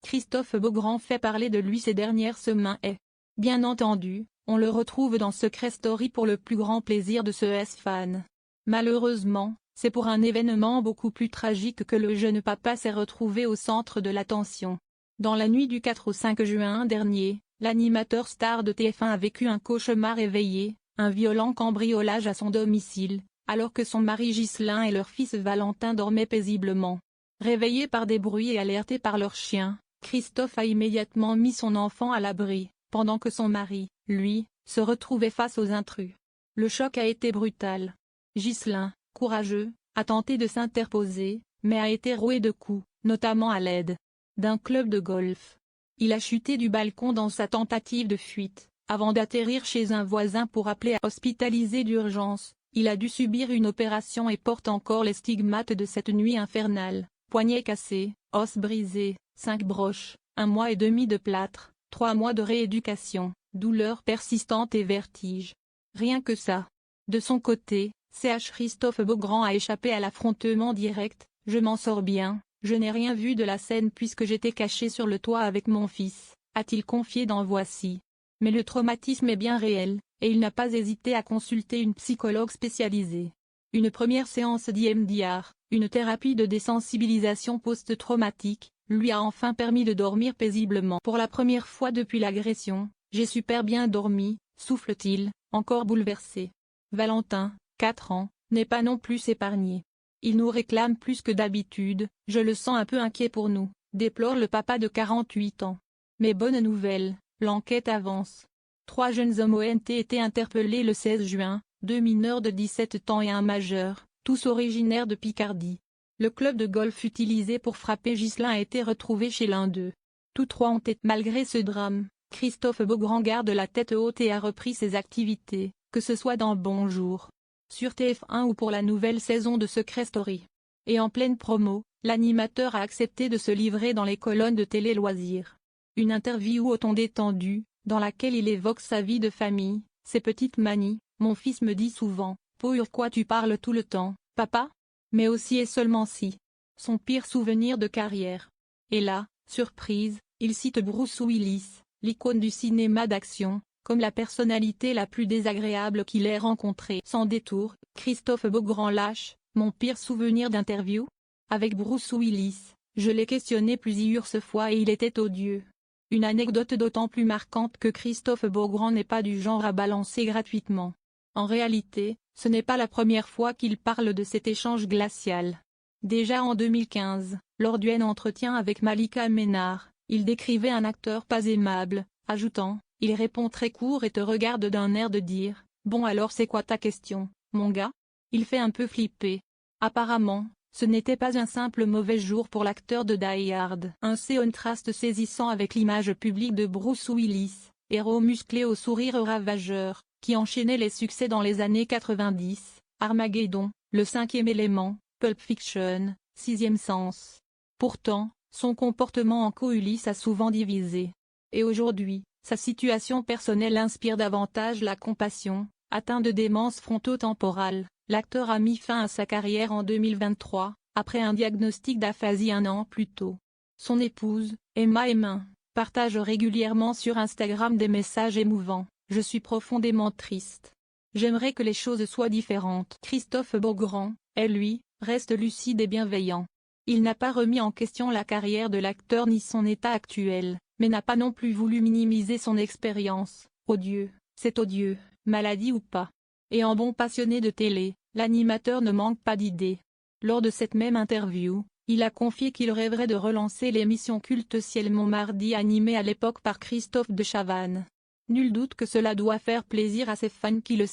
Christophe Beaugrand fait parler de lui ces dernières semaines et, bien entendu, on le retrouve dans Secret Story pour le plus grand plaisir de ce S-fan. Malheureusement, c'est pour un événement beaucoup plus tragique que le jeune papa s'est retrouvé au centre de l'attention. Dans la nuit du 4 au 5 juin dernier, l'animateur star de TF1 a vécu un cauchemar éveillé, un violent cambriolage à son domicile, alors que son mari Ghislain et leur fils Valentin dormaient paisiblement. Réveillés par des bruits et alertés par leur chien, Christophe a immédiatement mis son enfant à l'abri, pendant que son mari, lui, se retrouvait face aux intrus. Le choc a été brutal. Ghislain, courageux, a tenté de s'interposer, mais a été roué de coups, notamment à l'aide d'un club de golf. Il a chuté du balcon dans sa tentative de fuite, avant d'atterrir chez un voisin pour appeler à hospitaliser d'urgence. Il a dû subir une opération et porte encore les stigmates de cette nuit infernale. Poignet cassé, os brisé, 5 broches, 1 mois et demi de plâtre, 3 mois de rééducation, douleurs persistantes et vertiges. Rien que ça. De son côté, CH Christophe Beaugrand a échappé à l'affrontement direct. Je m'en sors bien, je n'ai rien vu de la scène puisque j'étais caché sur le toit avec mon fils, a-t-il confié dans Voici. Mais le traumatisme est bien réel, et il n'a pas hésité à consulter une psychologue spécialisée. Une première séance d'EMDR, une thérapie de désensibilisation post-traumatique, lui a enfin permis de dormir paisiblement. Pour la première fois depuis l'agression, j'ai super bien dormi, souffle-t-il, encore bouleversé. Valentin, 4 ans, n'est pas non plus épargné. Il nous réclame plus que d'habitude, je le sens un peu inquiet pour nous, déplore le papa de 48 ans. Mais bonne nouvelle, l'enquête avance. 3 jeunes hommes ont été interpellés le 16 juin, 2 mineurs de 17 ans et un majeur, tous originaires de Picardie. Le club de golf utilisé pour frapper Ghislain a été retrouvé chez l'un d'eux. Tous 3 ont été. Malgré ce drame, Christophe Beaugrand garde la tête haute et a repris ses activités, que ce soit dans Bonjour, sur TF1 ou pour la nouvelle saison de Secret Story. Et en pleine promo, l'animateur a accepté de se livrer dans les colonnes de Télé Loisirs. Une interview au ton détendu, dans laquelle il évoque sa vie de famille, ses petites manies. Mon fils me dit souvent, pourquoi tu parles tout le temps, papa? Mais aussi et seulement si. Son pire souvenir de carrière. Et là, surprise, il cite Bruce Willis, l'icône du cinéma d'action, comme la personnalité la plus désagréable qu'il ait rencontrée. Sans détour, Christophe Beaugrand lâche, mon pire souvenir d'interview? Avec Bruce Willis, je l'ai questionné plusieurs fois et il était odieux. Une anecdote d'autant plus marquante que Christophe Beaugrand n'est pas du genre à balancer gratuitement. En réalité, ce n'est pas la première fois qu'il parle de cet échange glacial. Déjà en 2015, lors d'un entretien avec Malika Ménard, il décrivait un acteur pas aimable, ajoutant, il répond très court et te regarde d'un air de dire, bon alors c'est quoi ta question, mon gars? Il fait un peu flipper. Apparemment, ce n'était pas un simple mauvais jour pour l'acteur de Die Hard. Un contraste saisissant avec l'image publique de Bruce Willis, héros musclé au sourire ravageur, qui enchaînait les succès dans les années 90, Armageddon, Le 5e élément, Pulp Fiction, Sixième sens. Pourtant, son comportement en coulisses a souvent divisé. Et aujourd'hui, sa situation personnelle inspire davantage la compassion. Atteint de démence frontotemporale, l'acteur a mis fin à sa carrière en 2023, après un diagnostic d'aphasie 1 an plus tôt. Son épouse, Emma Hémin, partage régulièrement sur Instagram des messages émouvants. Je suis profondément triste. J'aimerais que les choses soient différentes. Christophe Beaugrand, lui, reste lucide et bienveillant. Il n'a pas remis en question la carrière de l'acteur ni son état actuel, mais n'a pas non plus voulu minimiser son expérience. Odieux, c'est odieux, maladie ou pas. Et en bon passionné de télé, l'animateur ne manque pas d'idées. Lors de cette même interview, il a confié qu'il rêverait de relancer l'émission culte Ciel mon mardi animée à l'époque par Christophe de Chavannes. Nul doute que cela doit faire plaisir à ses fans qui le